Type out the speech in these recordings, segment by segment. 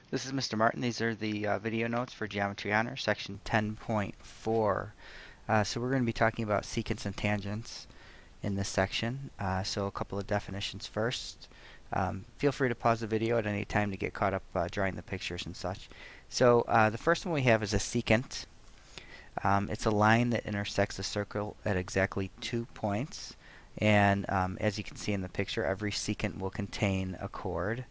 This is Mr. Martin. These are the video notes for Geometry Honors, section 10.4. So we're going to be talking about secants and tangents in this section. So a couple of definitions first. Feel free to pause the video at any time to get caught up drawing the pictures and such. So the first one we have is a secant. It's a line that intersects a circle at exactly 2 points. And as you can see in the picture, every secant will contain a chord.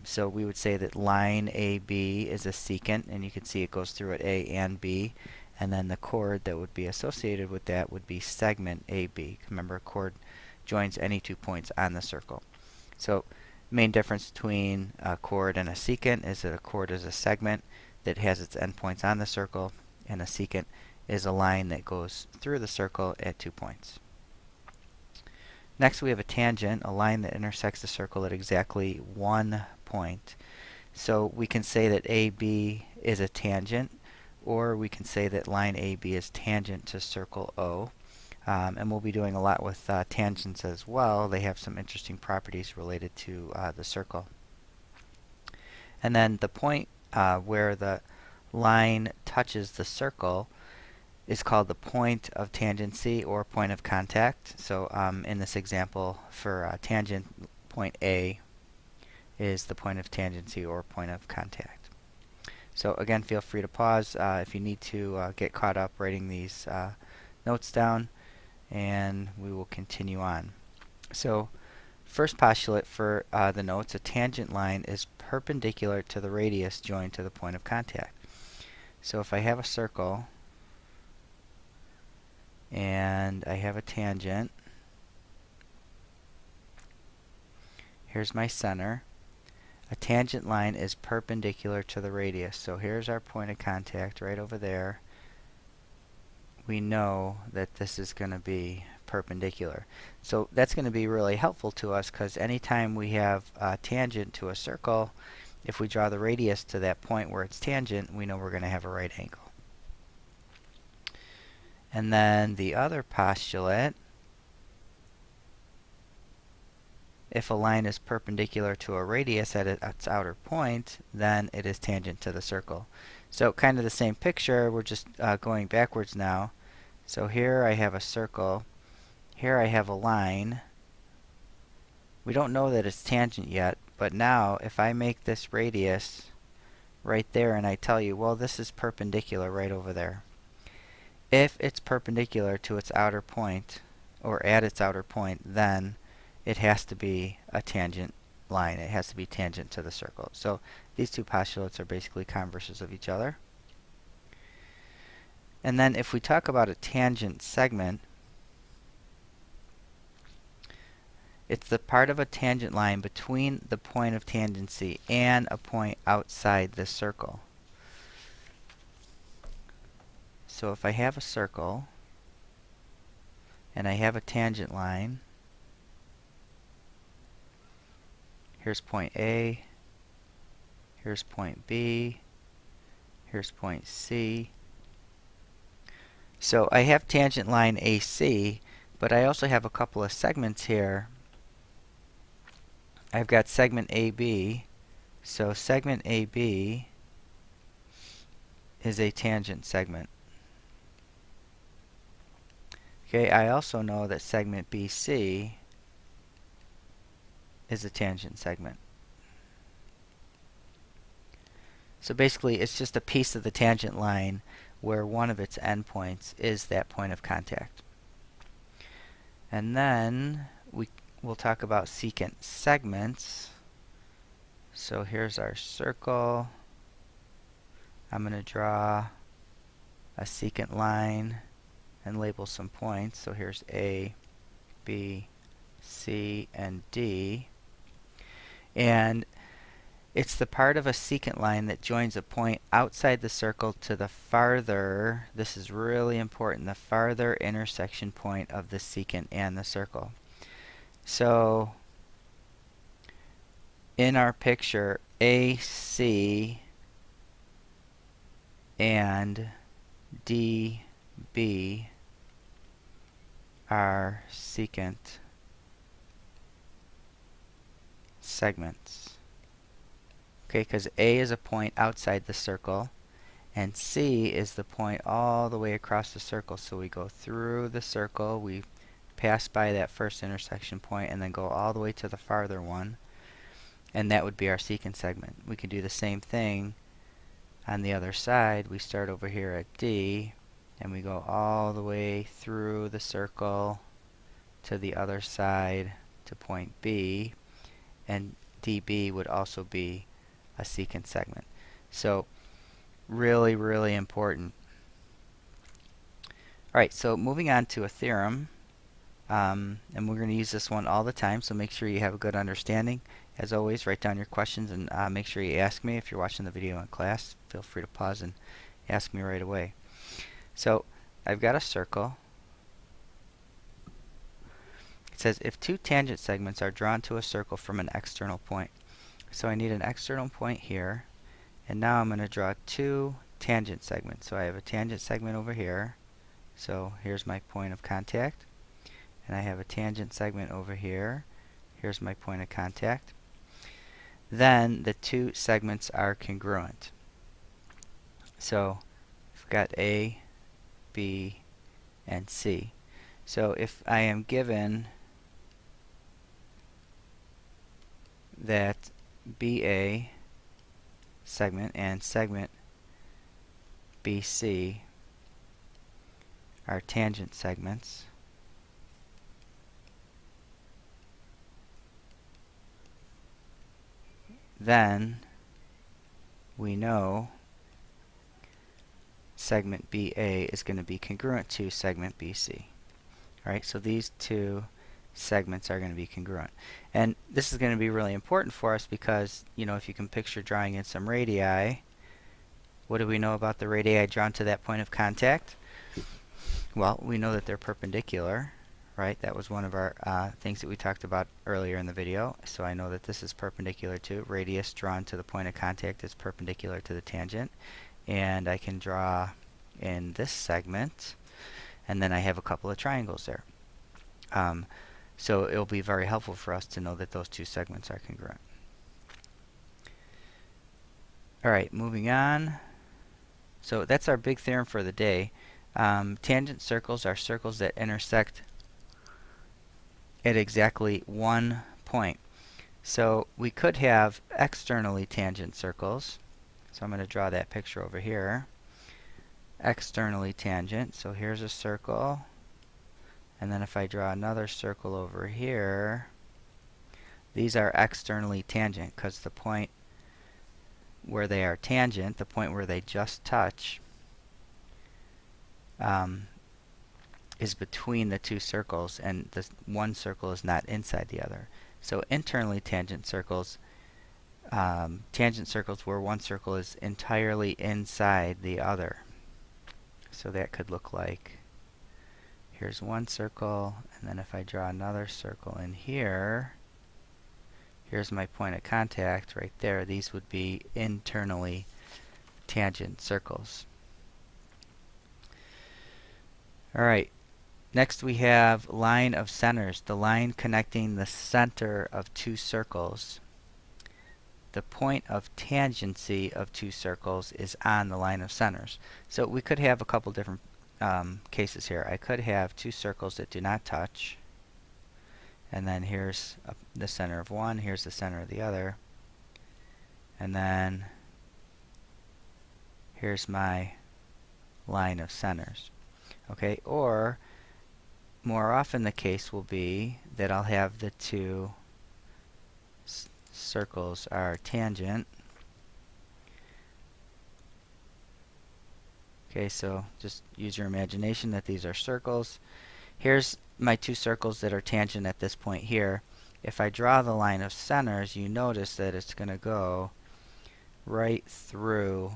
So we would say that line AB is a secant, and you can see it goes through at A and B, and then the chord that would be associated with that would be segment AB. Remember, a chord joins any 2 points on the circle. So main difference between a chord and a secant is that a chord is a segment that has its endpoints on the circle, and a secant is a line that goes through the circle at 2 points. Next we have a tangent, a line that intersects the circle at exactly 1 point. So we can say that AB is a tangent, or we can say that line AB is tangent to circle O. And we'll be doing a lot with tangents as well. They have some interesting properties related to the circle. And then the point where the line touches the circle is called the point of tangency or point of contact. So in this example for tangent, point A is the point of tangency or point of contact. So again, feel free to pause if you need to get caught up writing these notes down, and we will continue on. So first postulate for the notes, a tangent line is perpendicular to the radius joined to the point of contact. So if I have a circle and I have a tangent, here's my center. A tangent line is perpendicular to the radius. So here's our point of contact right over there. We know that this is going to be perpendicular. So that's going to be really helpful to us, because anytime we have a tangent to a circle, if we draw the radius to that point where it's tangent, we know we're going to have a right angle. And then the other postulate, if a line is perpendicular to a radius at its outer point, then it is tangent to the circle. So kind of the same picture, we're just going backwards now. So here I have a circle, here I have a line. We don't know that it's tangent yet, but now if I make this radius right there and I tell you, well, this is perpendicular right over there. If it's perpendicular to its outer point, or at its outer point, then it has to be a tangent line. It has to be tangent to the circle. So these two postulates are basically converses of each other. And then if we talk about a tangent segment, it's the part of a tangent line between the point of tangency and a point outside the circle. So if I have a circle and I have a tangent line, here's point A, here's point B, here's point C. So I have tangent line AC, but I also have a couple of segments here. I've got segment AB, so segment AB is a tangent segment. Okay, I also know that segment BC is a tangent segment. So basically, it's just a piece of the tangent line where one of its endpoints is that point of contact. And then we'll talk about secant segments. So here's our circle. I'm going to draw a secant line and label some points. So here's A, B, C, and D. And it's the part of a secant line that joins a point outside the circle to the farther, this is really important, the farther intersection point of the secant and the circle. So in our picture, AC and DB are secant segments. Okay, because A is a point outside the circle, and C is the point all the way across the circle. So we go through the circle, we pass by that first intersection point, and then go all the way to the farther one, and that would be our secant segment. We can do the same thing on the other side. We start over here at D, and we go all the way through the circle to the other side to point B, and DB would also be a secant segment. So really, really important. Alright, so moving on to a theorem, and we're going to use this one all the time, so make sure you have a good understanding. As always, write down your questions and make sure you ask me. If you're watching the video in class, feel free to pause and ask me right away. So I've got a circle. It says if two tangent segments are drawn to a circle from an external point. So I need an external point here, and now I'm going to draw two tangent segments. So I have a tangent segment over here. So here's my point of contact, and I have a tangent segment over here. Here's my point of contact. Then the two segments are congruent. So I've got A, B, and C. So if I am given that BA segment and segment BC are tangent segments, then we know segment BA is going to be congruent to segment BC. Alright, so these two segments are going to be congruent. And this is going to be really important for us because, you know, if you can picture drawing in some radii, what do we know about the radii drawn to that point of contact? Well, we know that they're perpendicular, right? That was one of our things that we talked about earlier in the video. So I know that this is perpendicular to radius drawn to the point of contact is perpendicular to the tangent. And I can draw in this segment, and then I have a couple of triangles there. So it'll be very helpful for us to know that those two segments are congruent. Alright, moving on. So that's our big theorem for the day. Tangent circles are circles that intersect at exactly one point. So we could have externally tangent circles. So I'm going to draw that picture over here. Externally tangent. So here's a circle. And then if I draw another circle over here, these are externally tangent because the point where they are tangent, the point where they just touch, is between the two circles, and this one circle is not inside the other. So internally tangent circles, where one circle is entirely inside the other. So that could look like, here's one circle, and then if I draw another circle in here, here's my point of contact right there. These would be internally tangent circles. Alright, next we have line of centers, the line connecting the center of two circles. The point of tangency of two circles is on the line of centers. So we could have a couple different cases here. I could have two circles that do not touch, and then here's the center of one, here's the center of the other, and then here's my line of centers. Okay, or more often the case will be that I'll have the two circles are tangent. Okay, so just use your imagination that these are circles. Here's my two circles that are tangent at this point here. If I draw the line of centers, you notice that it's going to go right through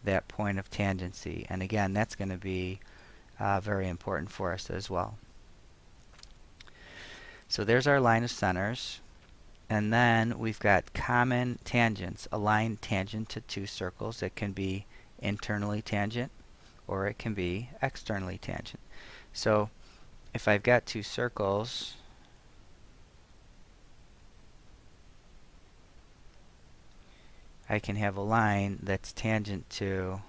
that point of tangency. And again, that's going to be very important for us as well. So there's our line of centers. And then we've got common tangents, a line tangent to two circles that can be internally tangent or it can be externally tangent. So if I've got two circles, I can have a line that's tangent to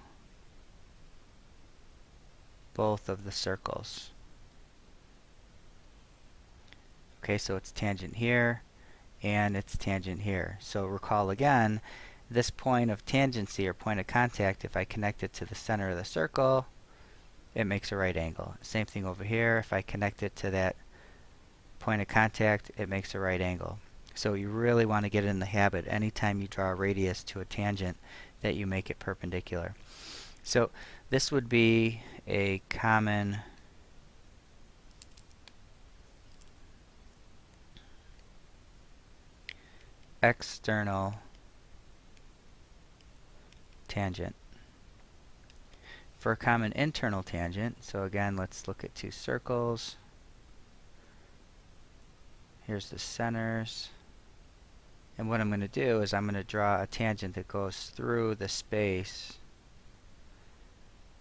both of the circles. Okay, so it's tangent here and it's tangent here. So recall again, this point of tangency or point of contact, if I connect it to the center of the circle, it makes a right angle. Same thing over here, if I connect it to that point of contact, it makes a right angle. So you really want to get in the habit anytime you draw a radius to a tangent that you make it perpendicular. So this would be a common external tangent. For a common internal tangent, so again, let's look at two circles. Here's the centers. And what I'm going to do is I'm going to draw a tangent that goes through the space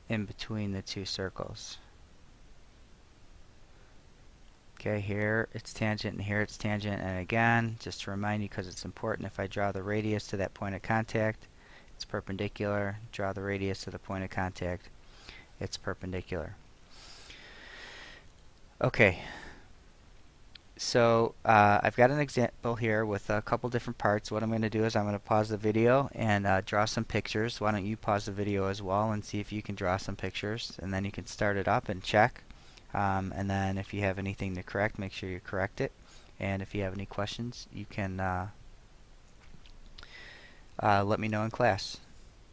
in between the two circles. Okay, here it's tangent and here it's tangent. And again, just to remind you, because it's important, if I draw the radius to that point of contact, it's perpendicular. Draw the radius to the point of contact, it's perpendicular. Okay. So I've got an example here with a couple different parts. What I'm going to do is I'm going to pause the video and draw some pictures. Why don't you pause the video as well and see if you can draw some pictures, and then you can start it up and check. And then if you have anything to correct, make sure you correct it. And if you have any questions, you can let me know in class.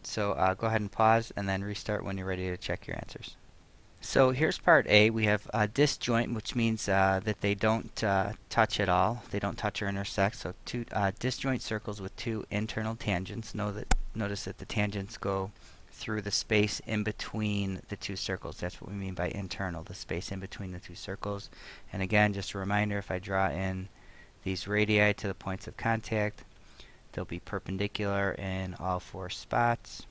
So go ahead and pause and then restart when you're ready to check your answers. So here's part A. We have a disjoint, which means that they don't touch at all. They don't touch or intersect. So two disjoint circles with two internal tangents. Notice that the tangents go through the space in between the two circles. That's what we mean by internal, the space in between the two circles. And again, just a reminder, if I draw in these radii to the points of contact, they'll be perpendicular in all four spots.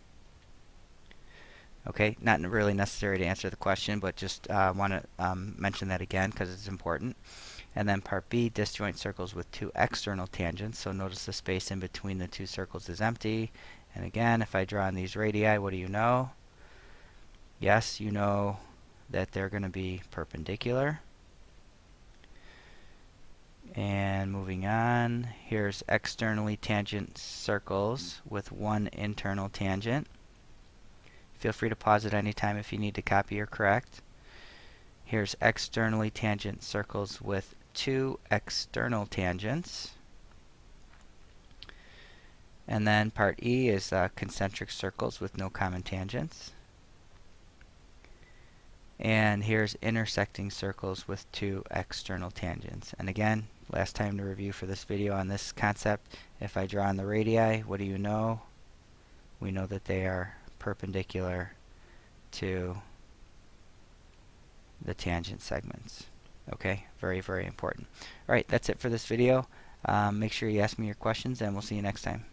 Okay, not really necessary to answer the question, but just want to mention that again because it's important. And then part B, disjoint circles with two external tangents. So notice the space in between the two circles is empty. And again, if I draw on these radii, what do you know? Yes, you know that they're going to be perpendicular. And moving on, here's externally tangent circles with one internal tangent. Feel free to pause at any time if you need to copy or correct. Here's externally tangent circles with two external tangents. And then part E is concentric circles with no common tangents. And here's intersecting circles with two external tangents. And again, last time to review for this video on this concept, if I draw on the radii, what do you know? We know that they are perpendicular to the tangent segments. Okay, very, very important. Alright, that's it for this video. Make sure you ask me your questions and we'll see you next time.